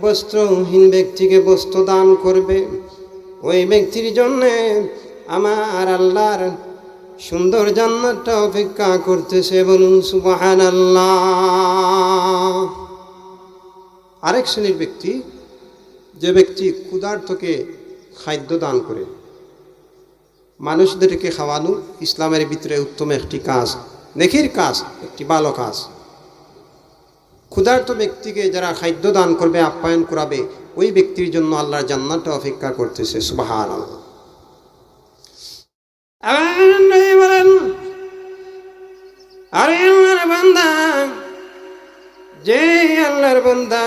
বস্ত্রহীন ব্যক্তিকে বস্ত্র দান করবে, ওই ব্যক্তির জন্যে আমার আল্লাহর সুন্দর জান্নাতটা অপেক্ষা করতেছে। বলুন সুবহানাল্লাহ। আরেক শ্রেণীর ব্যক্তি, যে ব্যক্তি ক্ষুধার্তকে খাদ্য দান করে, মানুষদেরকে খাওয়ানো ইসলামের ভিতরে উত্তম একটি কাজ, নেকির কাজ, একটি ভালো কাজ। ক্ষুধার্ত ব্যক্তিকে যারা খাদ্য দান করবে, আপ্যায়ন করাবে, ওই ব্যক্তির জন্য আল্লাহর জান্নাতটা অপেক্ষা করতেছে। সুবহানাল্লাহ। আরে আল্লাহর বান্দা, যে আল্লাহর বান্দা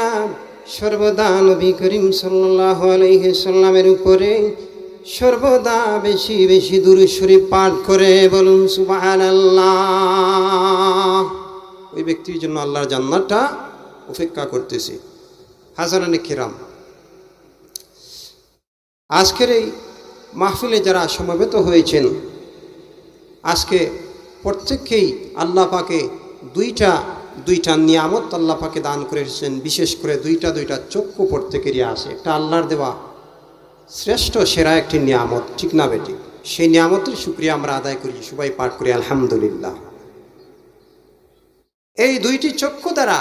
সর্বদা নবী করিম সাল্লাল্লাহু আলাইহি সাল্লামের উপরে সর্বদা বেশি বেশি দুরূদ শরীফ পাঠ করে, বলুন সুবহানাল্লাহ, ওই ব্যক্তির জন্য আল্লাহর জান্নাতটা অপেক্ষা করতেছে। হাজারানে কিরাম, আজকের এই মাহফিলে যারা সমবেত হয়েছেন, আজকে প্রত্যেককেই আল্লাহ পাকে দুইটা নিয়ামত আল্লাহ পাকে দান করেছেন। বিশেষ করে দুইটা চক্ষু প্রত্যেকেরই আছে। একটা আল্লাহর দেওয়া শ্রেষ্ঠ সেরা একটি নিয়ামত, ঠিক না বেটি? সেই নিয়ামতের শুকরিয়া আমরা আদায় করি, সবাই পাঠ করি আলহামদুলিল্লাহ। এই দুইটি চক্ষু দ্বারা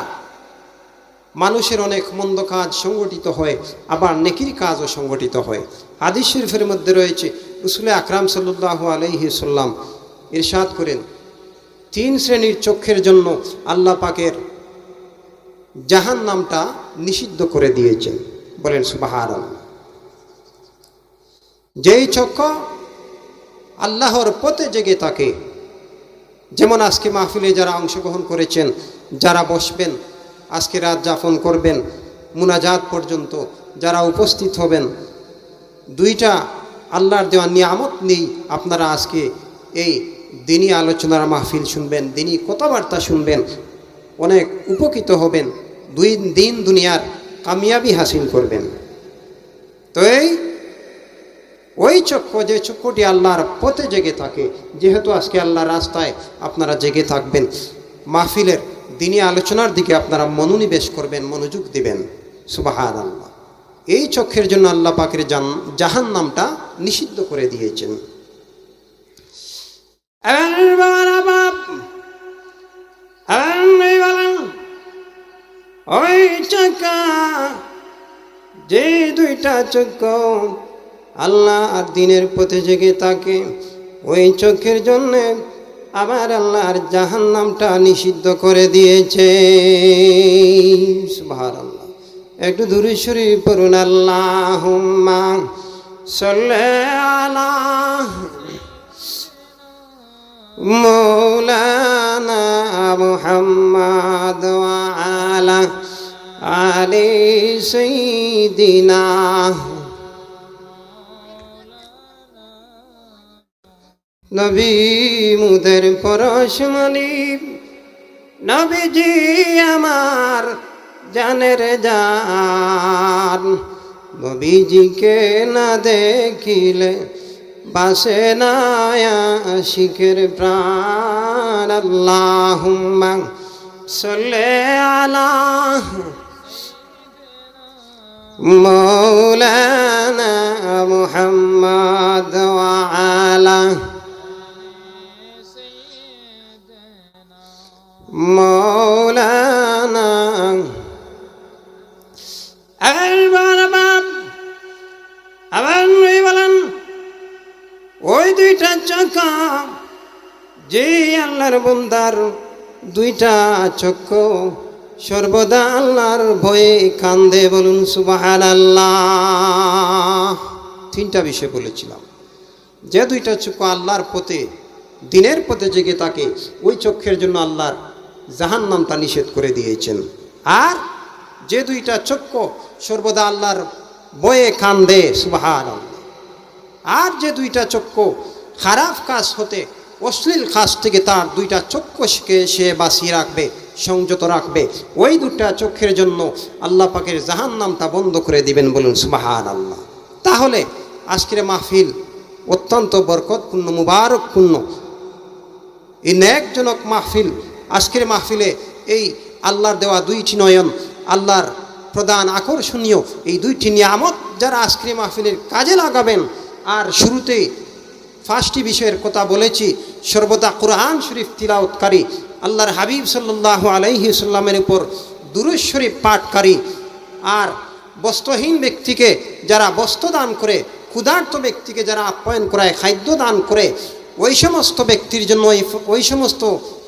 মানুষের অনেক মন্দ কাজ সংগঠিত হয়, আবার নেকির কাজও সংগঠিত হয়। হাদিস শরীফের মধ্যে রয়েছে, রাসূল আকরাম সাল্লাল্লাহু আলাইহি সাল্লাম ইরশাদ করেন, 3 শ্রেণীর চক্ষের জন্য আল্লাহ পাকের জাহান্নামটা নিষিদ্ধ করে দিয়েছেন। বলেন সুবহানাল্লাহ। যেই চক্ষু আল্লাহর পথে জেগে থাকে, যেমন আজকে মাহফিলে যারা অংশগ্রহণ করেছেন, যারা বসবেন, আজকে রাত যাপন করবেন, মুনাজাত পর্যন্ত যারা উপস্থিত হবেন, দুইটা আল্লাহর দেওয়া নিয়ামত নেই। আপনারা আজকে এই দিনী আলোচনার মাহফিল শুনবেন, দিনী কথাবার্তা শুনবেন, অনেক উপকৃত হবেন, দিন দুনিয়ার কামিয়াবি হাসিল করবেন। তো ওই চক্ষু, যে চক্ষুটি আল্লাহর পথে জেগে থাকে, যেহেতু আজকে আল্লাহর রাস্তায় আপনারা জেগে থাকবেন, মাহফিলের দিনী আলোচনার দিকে আপনারা মনোনিবেশ করবেন, মনোযোগ দিবেন। সুবহানাল্লাহ। এই চক্ষের জন্য আল্লাহ পাকের জাহান্নামটা নিষিদ্ধ করে দিয়েছেন। ওই চক্ষু, যে দুইটা চক্ষু আল্লাহ আর দিনের পথে জেগে থাকে, ওই চোখের জন্য আবার আল্লাহর জাহান্নামটা নিষিদ্ধ করে দিয়েছে। সুবহানাল্লাহ। একটু দুরূদ শরীফ পড়ুন। আল্লাহুম্মা সাল্লি আলা মাওলানা মুহাম্মাদ ওয়া আলা আলি সাইয়্যিদিনা নবী মুদের পরশমণি, নবীজি আমার জানের জান, নবীজিকে না দেখিলে বাসে না আশিকের প্রাণ। আল্লাহুম্মা সাল্লি আলা মাওলানা মুহাম্মাদ ওয়া আলা মাওলানা। আবার বলেন, ওই দুইটা চক্ষু, যে আল্লাহর বান্দার দুইটা চক্ষু সর্বদা আল্লাহর ভয়ে কান্দে, বলুন সুবহানাল্লাহ। 3টা বিষয় বলেছিলাম। যে দুইটা চক্ষু আল্লাহর পথে, দিনের পথে জেগে থাকে, ওই চক্ষের জন্য আল্লাহর জাহান্নামটা নিষেধ করে দিয়েছেন। আর যে দুইটা চক্ষু সর্বদা আল্লাহর ভয়ে কান্দে, সুবহানাল্লাহ। আর যে দুইটা চক্ষু খারাপ কাজ হতে, অশ্লীল কাজ থেকে তার দুইটা চক্ষুকে সে বাঁচিয়ে রাখবে, সংযত রাখবে, ওই দুটা চক্ষের জন্য আল্লাহ পাকের জাহান্নামটা বন্ধ করে দিবেন, বলুন সুবহানাল্লাহ। তাহলে আজকের মাহফিল অত্যন্ত বরকতপূর্ণ, মুবারকপূর্ণ, এই নেকজনক মাহফিল। আজকের মাহফিলে এই আল্লাহর দেওয়া 2টি নয়ন, আল্লাহর প্রধান আকর্ষণীয় এই দুইটি নিয়ামত যারা আজকের মাহফিলের কাজে লাগাবেন। আর শুরুতে 5টি বিষয়ের কথা বলেছি। সর্বদা কোরআন শরীফ তিলাওয়াতকারী, আল্লাহর হাবিব সাল্লাল্লাহু আলাইহি সাল্লামের উপর দুরূদ শরীফ পাঠকারী, আর বস্ত্রহীন ব্যক্তিকে যারা বস্ত্র দান করে, ক্ষুধার্ত ব্যক্তিকে যারা আপ্যায়ন করায়, খাদ্য দান করে, ওই সমস্ত ব্যক্তির জন্য, ওই সমস্ত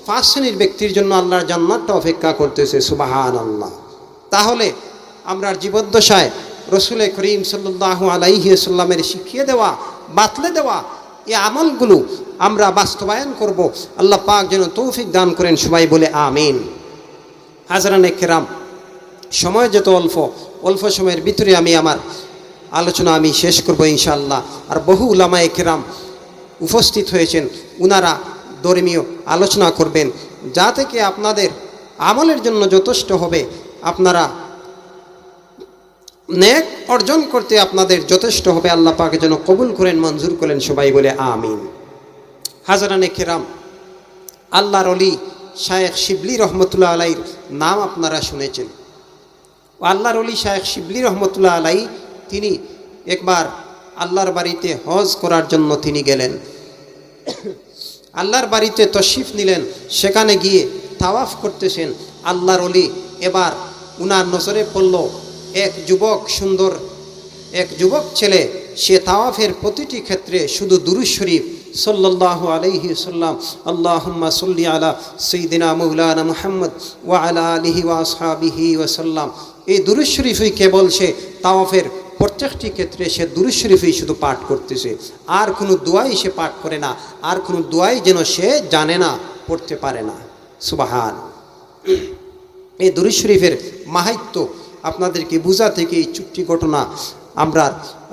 5 শ্রেণীর ব্যক্তির জন্য আল্লাহর জান্নাতটা অপেক্ষা করতেছে। সুবহানাল্লাহ। তাহলে আমরা জীবদ্দশায় রসুল করিম সাল্লাল্লাহু আলাইহি সাল্লামের শিখিয়ে দেওয়া, বাতলে দেওয়া এই আমলগুলো আমরা বাস্তবায়ন করব। আল্লাহ পাক যেন তৌফিক দান করেন। সবাই বলে আমিন। হাজরানে কেরাম, সময় যত অল্প সময়ের ভিতরে আমি আমার আলোচনা শেষ করব ইনশাআল্লাহ। আর বহু উলামায়ে কেরাম উপস্থিত হয়েছেন, উনারা ধর্মীয় আলোচনা করবেন, যা থেকে আপনাদের আমলের জন্য যথেষ্ট হবে, আপনারা নেক অর্জন করতে আপনাদের যথেষ্ট হবে। আল্লাহ পাক যেন কবুল করেন, মঞ্জুর করেন। সবাই বলে আমিন। হাজরানে কেরাম, আল্লাহর ওলি শায়েখ শিবলি রহমতুল্লাহ আলাইহির নাম আপনারা শুনেছেন। আল্লাহর ওলি শায়েখ শিবলি রহমতুল্লাহ আলাইহি তিনি একবার আল্লাহর বাড়িতে হজ করার জন্য তিনি গেলেন। আল্লাহর বাড়িতে তশরিফ নিলেন, সেখানে গিয়ে তাওয়াফ করতেছেন। আল্লাহর ওলি এবার উনার নজরে পড়ল এক যুবক, সুন্দর এক যুবক ছেলে। সে তাওয়াফের প্রতিটি ক্ষেত্রে শুধু দুরূদ শরীফ সাল্লাল্লাহু আলাইহি সাল্লাম, আল্লাহুম্মা সাল্লি আলা সাইয়্যিদিনা মাওলানা মুহাম্মদ ওয়া আলা আলিহি ওয়া আসহাবিহি ওয়া সাল্লাম, এই দুরূদ শরীফই কেবল সে তাওয়াফের প্রত্যেকটি ক্ষেত্রে সে দুরূদ শরীফই শুধু পাঠ করতেছে। আর কোনো দোয়াই সে পাঠ করে না, আর কোনো দোয়াই যেন সে জানে না, পড়তে পারে না। সুবহান। এই দুরূদ শরীফের মাহাত্ম্য আপনাদেরকে বোঝা থেকে এই চুক্তি ঘটনা আমরা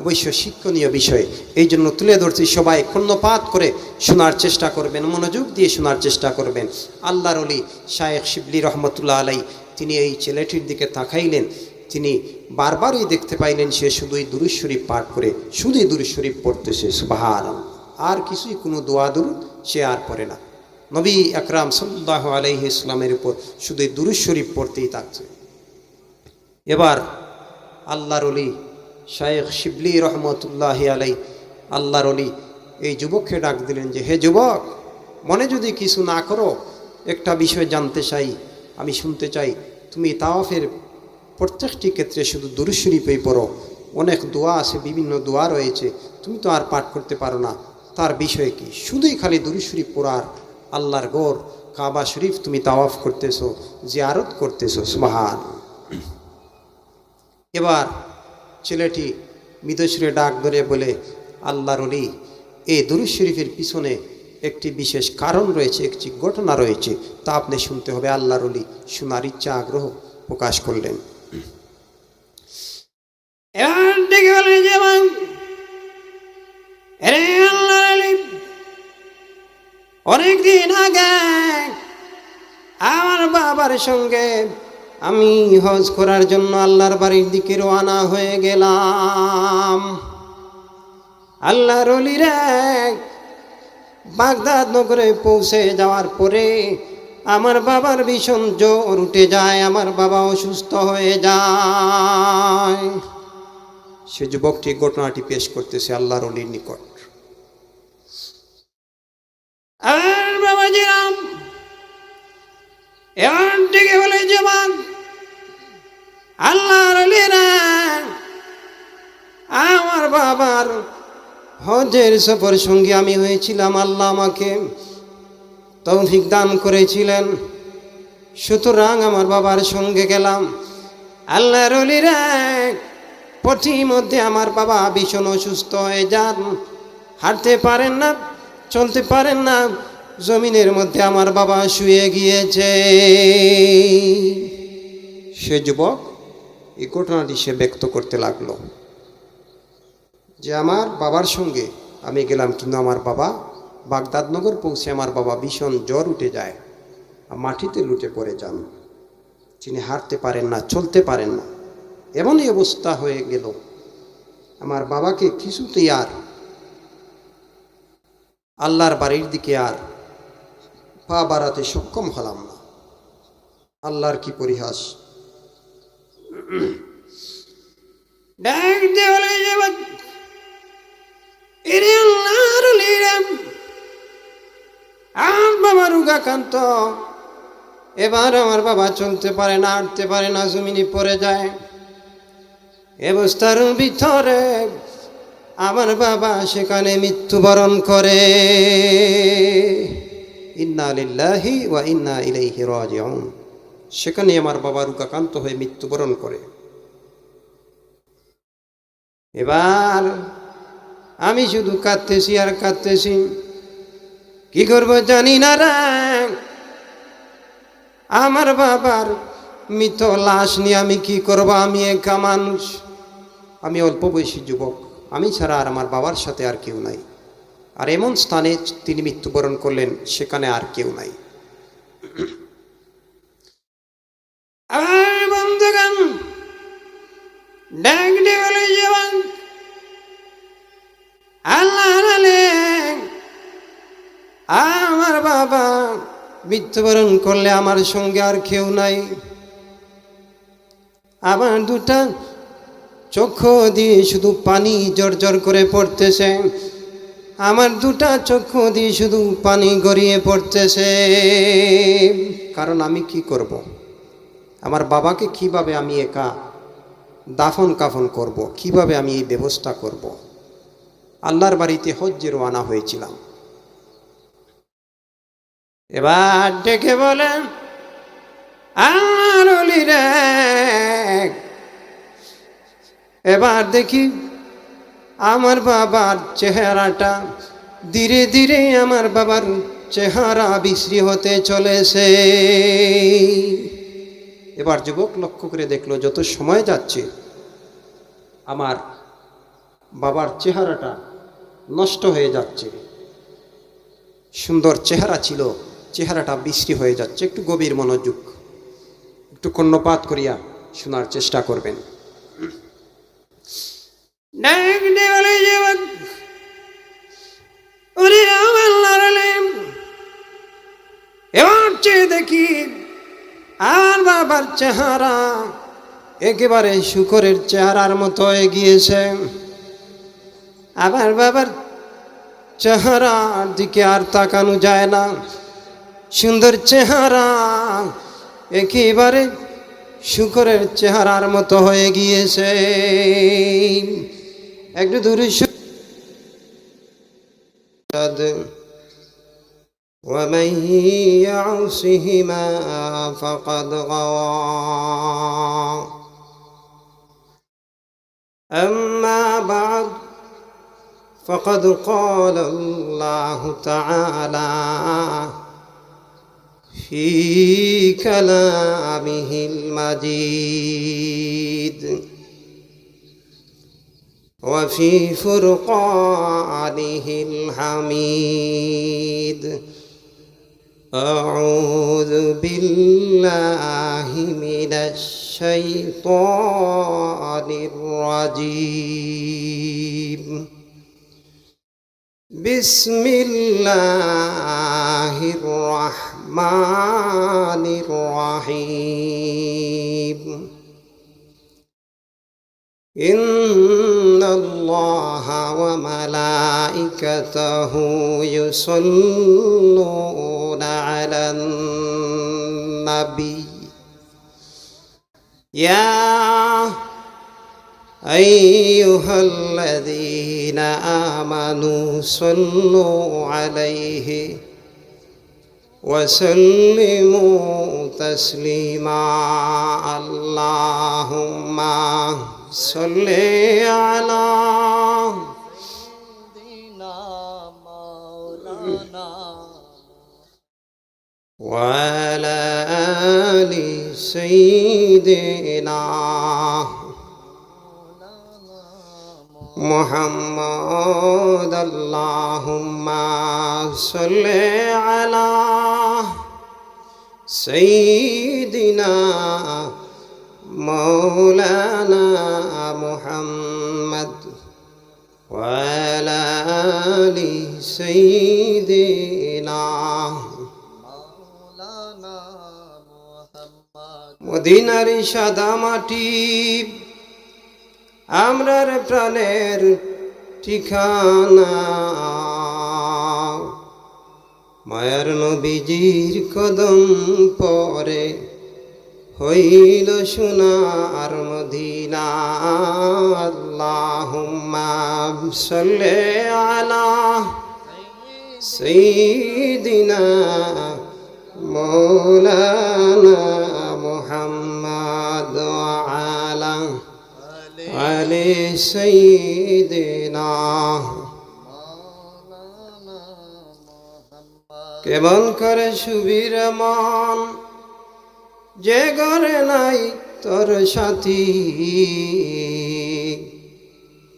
অবশ্য শিক্ষণীয় বিষয়, এই জন্য তুলে ধরছি। সবাই কর্ণপাত করে শোনার চেষ্টা করবেন, মনোযোগ দিয়ে শোনার চেষ্টা করবেন। আল্লাহর ওলি শায়েখ শিবলি রহমতুল্লাহ আলাইহি তিনি এই ছেলেটির দিকে তাকাইলেন। তিনি বারবারই দেখতে পাইলেন সে শুধুই দুরূদ শরীফ পাঠ করে, শুধুই দুরূদ শরীফ পড়তেছে। সুবহানাল্লাহ। আর কিছুই, কোনো দোয়া দুরূদ সে আর পড়ে না। নবী আকরাম সাল্লাল্লাহু আলাইহি সাল্লামের উপর শুধুই দুরূদ শরীফ পড়তেই থাকছে। এবার আল্লাহর ওলি শায়েখ শিবলি রহমতুল্লাহ আলাইহি, আল্লাহর ওলি এই যুবককে ডাক দিলেন যে, হে যুবক, মনে যদি কিছু না করো, একটা বিষয় জানতে চাই, আমি শুনতে চাই। তুমি তাওয়াফের প্রত্যেকটি ক্ষেত্রে শুধু দুরূদ শরীফই পড়ো, অনেক দোয়া আছে, বিভিন্ন দোয়া রয়েছে, তুমি তো আর পাঠ করতে পারো না, তার বিষয় কি? শুধুই খালি দুরূদ শরীফ পড়ার, আল্লাহর ঘর কাবা শরীফ তুমি তাওয়াফ করতেছো, জিয়ারত করতেছো। সুবহান। এবার ছেলেটি মৃদুস্বরে ডাক ধরে বলে, আল্লাহর ওলি, এই দুরূদ শরীফের পিছনে একটি বিশেষ কারণ রয়েছে, একটি ঘটনা রয়েছে, তা আপনি শুনতে হবে। আল্লাহর ওলি শোনার ইচ্ছা, আগ্রহ প্রকাশ করলেন। অনেকদিন আগে আমার বাবার সঙ্গে আমি হজ করার জন্য আল্লাহর বাড়ির দিকে রওনা হয়ে গেলাম। আল্লাহর ওলিরা বাগদাদ নগরে পৌঁছে যাওয়ার পরে আমার বাবার ভীষণ জ্বর উঠে যায়, আমার বাবা অসুস্থ হয়ে যায়। সে যুবকটি ঘটনাটি পেশ করতেছে আল্লাহর ওলির নিকট। আর বাবাজিরাম এমন দিকে বলে, জবান আল্লাহর ওলিরা আমার বাবার হজের সফর সঙ্গী আমি হয়েছিলাম। আল্লাহ আমাকে তৌফিক দান করেছিলেন, সুতরাং আমার বাবার সঙ্গে গেলাম। আল্লাহর ওলিরা পথিমধ্যে আমার বাবা ভীষণ অসুস্থ হয়ে যান, হাঁটতে পারেন না, চলতে পারেন না, জমিনের মধ্যে আমার বাবা শুয়ে গিয়েছে। সে যুবক এই ঘটনাটি সে ব্যক্ত করতে লাগলো যে আমার বাবার সঙ্গে আমি গেলাম, কিন্তু আমার বাবা বাগদাদ নগর পৌঁছে আমার বাবা ভীষণ জ্বর উঠে যায়, মাটিতে লুটে পড়ে যান, তিনি হাঁটতে পারেন না, চলতে পারেন না। এমনই অবস্থা হয়ে গেল, আমার বাবাকে কিছুতেই আর আল্লাহর বাড়ির দিকে আর পা বাড়াতে সক্ষম হলাম না। আল্লাহর কি পরিহাস! ডাক দিয়ে বলে যাবে, এরে আল্লাহর লিরাম, আর বাবা রোগাক্রান্ত। এবার আমার বাবা চলতে পারে না, হাঁটতে পারে না, জমিনে পড়ে যায়। এ অবস্থার ভিতরে আমার বাবা সেখানে মৃত্যুবরণ করে। ইন্না লিল্লাহি ওয়া ইন্না ইলাইহি রাজিউন। সেখানে আমার বাবা রোগাক্রান্ত হয়ে মৃত্যুবরণ করে। এবার আমি শুধু কাঁদতেছি আর কাঁদতেছি, কি করব জানি না রে। আমার বাবার মৃত লাশ নিয়ে আমি কি করব? আমি একা মানুষ, আমি অল্প বয়সী যুবক, আমি ছাড়া আর আমার বাবার সাথে আর কেউ নাই। আর এমন স্থানে তিনি মৃত্যুবরণ করলেন, সেখানে আর কেউ নাই। আমার বন্ধুগণ ডাক দিয়ে বলে যাবেন, আল্লাহ আমার বাবা মৃত্যুবরণ করলে আমার সঙ্গে আর কেউ নাই। আমার দুটা চক্ষু দিয়ে শুধু পানি জর্জর করে পড়তেছে, আমার দুটা চক্ষু দিয়ে শুধু পানি গড়িয়ে পড়তেছে। কারণ আমি কি করব? আমার বাবাকে কিভাবে আমি একা দাফন কাফন করব? কিভাবে আমি এই ব্যবস্থা করব? আল্লাহর বাড়িতে হজ্জে রওনা হয়েছিলাম। এবার ডেকে বলেন, আল্লাহর ওলি রে, এবার দেখি আমার বাবার চেহারাটা ধীরে ধীরে আমার বাবার চেহারা বিশ্রী হতে চলেছে। এবার যুবক লক্ষ্য করে দেখলো, যত সময় যাচ্ছে আমার বাবার চেহারাটা নষ্ট হয়ে যাচ্ছে। সুন্দর চেহারা ছিল, চেহারাটা বিশ্রী হয়ে যাচ্ছে। একটু গভীর মনোযোগ, একটু কর্ণপাত করিয়া শোনার চেষ্টা করবেন। এবার চেয়ে দেখি আর বাবার চেহারা একেবারে শুকরের চেহারার মতো এগিয়েছে। আবার বাবার চেহারার দিকে আর তাকানো যায় না। সুন্দর চেহারা একেবারে শুকরের চেহারার মতো হয়ে গিয়েছে। একটু দূরে ومن يعصهما فقد غوى أما بعد فقد قال الله تعالى في كلامه المجيد وفي فرقانه الحميد أعوذ بالله من الشيطان الرجيم بسم الله الرحمن الرحيم إن الله وملائكته يصلون على النبي يا أيها الذين آمنوا صلوا عليه وسلموا تسليما اللهم صل على سيدنا مولانا وعلى آل سيدنا محمد اللهم صل على سيدنا مولانا محمد وعلى آل سيدنا مولانا محمد মদিনার সাদা মাটি আমরার প্রাণের ঠিকানা। মায়ার নবীজির কদম পরে হইল সোনার মদিনা। আল্লাহুম্মা সাল্লি আলা সাইয়্যিদিনা মাওলানা মুহাম্মদ ওয়া আলা আলি সাইয়্যিদিনা। কেমন করে সুবীর মন যে ঘরে নাই তোর সাথী,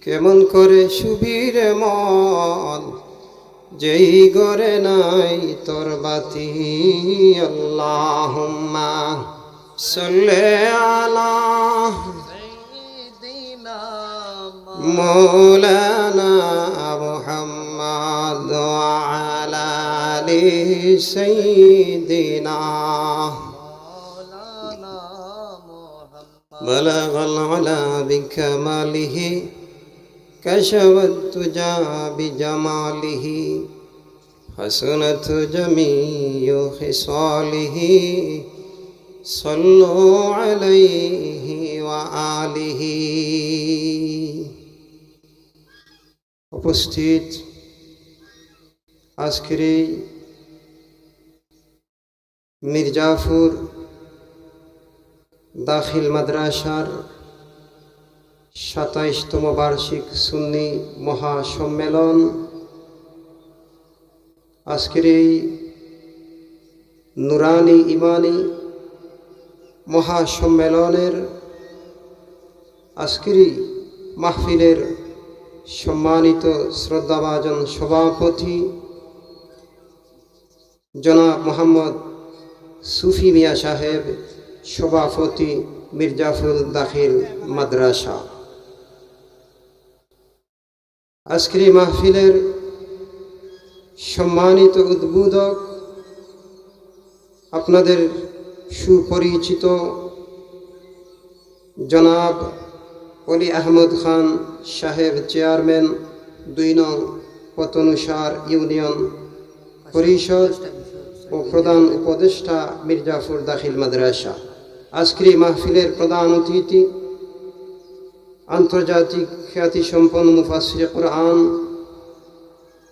কেমন করে সুবীর মন যেই ঘরে নাই তোর বাতি। আল্লাহুম্মা সাল্লি আলা সাইয়্যিদিনা মাওলানা মুহাম্মদ ওয়া আলা আলি সাইয়্যিদিনা। بلغ العلا بكماله كشف الدجى بجماله حسنت جميع خصاله صلوا عليه وآله। উপস্থিত আজকের এই মির্জাপুর দাখিল মাদ্রাসার ২৭তম বার্ষিক সুন্নি মহাসম্মেলন, আজকের এই নুরানি ইমানি মহাসম্মেলনের আজকের মাহফিলের সম্মানিত শ্রদ্ধাভাজন সভাপতি জনাব মোহাম্মদ সুফি মিয়া সাহেব, সভাপতি মির্জাপুর দাখিল মাদ্রাসা। আজকের এই মাহফিলের সম্মানিত উদ্বোধক আপনাদের সুপরিচিত জনাব অলি আহমদ খান সাহেব, চেয়ারম্যান ২ নং পতনুসার ইউনিয়ন পরিষদ ও প্রধান উপদেষ্টা মির্জাপুর দাখিল মাদ্রাসা। আজকের এই মাহফিলের প্রধান অতিথি আন্তর্জাতিক খ্যাতিসম্পন্ন মুফাসসিরে কুরআন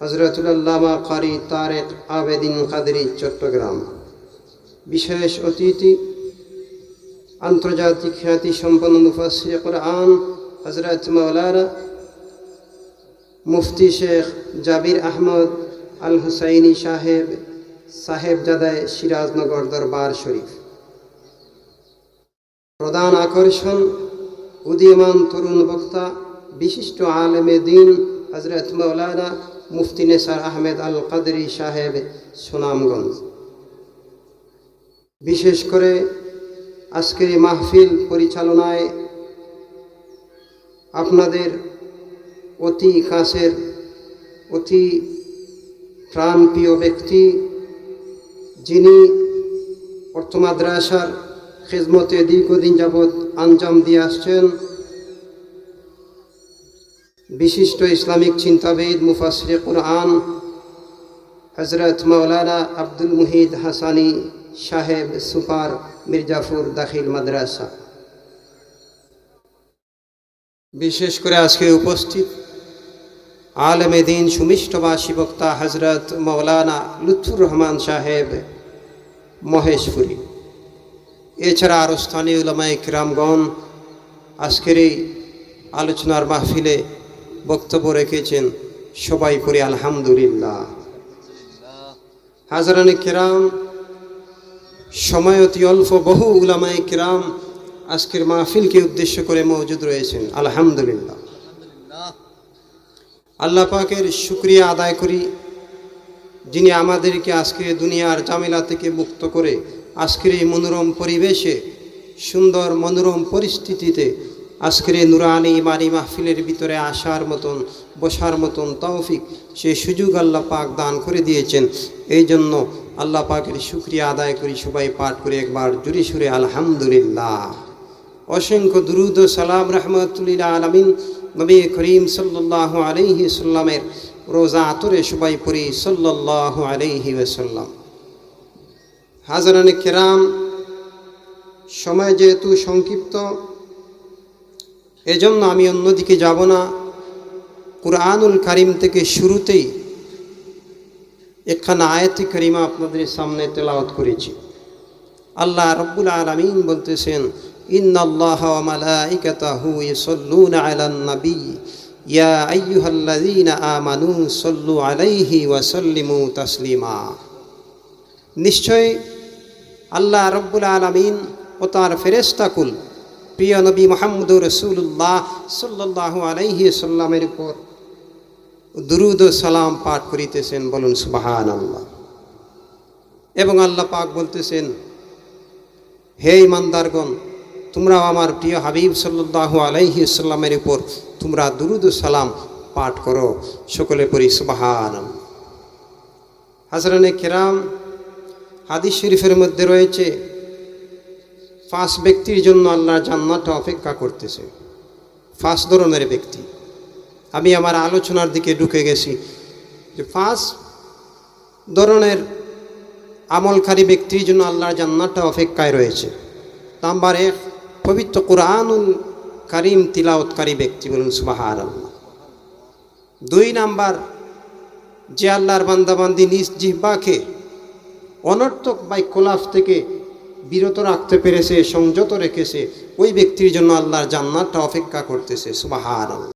হযরতুল আল্লামা কারি তারেক আবেদিন কাদরি চট্টগ্রাম। বিশেষ অতিথি আন্তর্জাতিক খ্যাতিসম্পন্ন মুফাসসিরে কুরআন হযরত মাওলানা মুফতি শেখ জাবির আহমদ আল হুসাইনি সাহেব, সাহেবজাদায় সিরাজনগর দরবার শরীফ। প্রধান আকর্ষণ উদীয়মান তরুণ বক্তা বিশিষ্ট আলেমে দ্বীন হযরত মাওলানা মুফতি নেসার আহমেদ আল কাদরি সাহেব, সুনামগঞ্জ। বিশেষ করে আজকের এই মাহফিল পরিচালনায় আপনাদের অতি কাছের অতি প্রাণপ্রিয় ব্যক্তি, যিনি অর্থ মাদ্রাসার খিদমতে দীর্ঘদিন যাবৎ আঞ্জাম দিয়ে আসছেন, বিশিষ্ট ইসলামিক চিন্তাবিদ মুফাসসিরে কুরআন হযরত মাওলানা আব্দুল মুহিদ হাসানি সাহেব, সুপার মির্জাপুর দাখিল মাদ্রাসা। বিশেষ করে আজকে উপস্থিত আলেমে দ্বীন সুমিষ্টভাষী বক্তা হযরত মাওলানা লুৎফুর রহমান সাহেব, মহেশপুরী। এছাড়া আরও স্থানীয় উলামায়ে কিরামগণ আজকের এই আলোচনার মাহফিলে বক্তব্য রেখেছেন। সবাই পড়ি আলহামদুলিল্লাহ। হাজরানে কিরাম, সময় অতি অল্প, বহু উলামায়ে কিরাম আজকের মাহফিলকে উদ্দেশ্য করে মওজুদ রয়েছেন। আলহামদুলিল্লাহ। আল্লাহ পাকের শুকরিয়া আদায় করি, যিনি আমাদেরকে আজকের দুনিয়ার ঝামেলা থেকে মুক্ত করে আজকের এই মনোরম পরিবেশে, সুন্দর মনোরম পরিস্থিতিতে আজকের এই নুরানি ইমানি মাহফিলের ভিতরে আসার মতন, বসার মতন তৌফিক, সেই সুযোগ আল্লাহ পাক দান করে দিয়েছেন। এই জন্য আল্লাহ পাকের শুকরিয়া আদায় করি। সবাই পাঠ করে একবার জুড়ে সুরে আলহামদুলিল্লাহ। অসংখ্য দুরুদ ও সালাম রহমতুল্লিল আলামিন নবী করিম সাল্লাল্লাহু আলাইহি সাল্লামের রোজা আতরে সবাই পড়ি সাল্লাল্লাহু আলাইহি ওয়াসাল্লাম। হাজরানে কেরাম, সময় যেহেতু সংক্ষিপ্ত, এজন্য আমি অন্যদিকে যাব না। কুরআনুল কারীম থেকে শুরুতেই একখানা আয়াত কারিমা আপনাদের সামনে তেলাওয়াত করেছি। আল্লাহ রাব্বুল আলামিন বলতেছেন, ইন্নাল্লাহা ওয়া মালাইকাতাহু ইউসাল্লুনা আলান নবী ইয়া আইয়ুহাল্লাযীনা আমানু সাল্লু আলাইহি ওয়া সাল্লিমু তাসলিমা। নিশ্চয় আল্লাহ রাব্বুল আলামিন ও তার ফেরেশতাকুল প্রিয় নবী মুহাম্মদুর রাসূলুল্লাহ সাল্লাল্লাহু আলাইহি সাল্লামের উপর দুরুদ ও সালাম পাঠ করিতেছেন। বলুন সুবহানাল্লাহ। এবং আল্লাহ পাক বলতেছেন, হে ইমানদারগণ, তোমরাও আমার প্রিয় হাবিব সাল্লাল্লাহু আলাইহি সাল্লামের উপর তোমরা দুরুদ ও সালাম পাঠ করো। সকলে পড়ি সুবহানাল্লাহ। হাজরানে কেরাম, হাদিস শরীফের মধ্যে রয়েছে 5 ব্যক্তির জন্য আল্লাহর জান্নাত অপেক্ষা করতেছে। 5 ধরনের ব্যক্তি। আমি আমার আলোচনার দিকে ঢুকে গেছি যে 5 ধরনের আমলকারী ব্যক্তির জন্য আল্লাহর জান্নাতটা অপেক্ষায় রয়েছে। নাম্বার 1, পবিত্র কুরআনুল কারীম তিলাওয়াতকারী ব্যক্তি। বলুন সুবহানাল্লাহ। 2 নাম্বার, যে আল্লাহর বান্দাবান্দি নিজ জিহ্বাকে অনর্থক বাক্যলাপ থেকে বিরত রাখতে পেরেছে, সংযত রেখেছে, ওই ব্যক্তির জন্য আল্লাহর জান্নাতটা অপেক্ষা করতেছে। সুবহানাল্লাহ।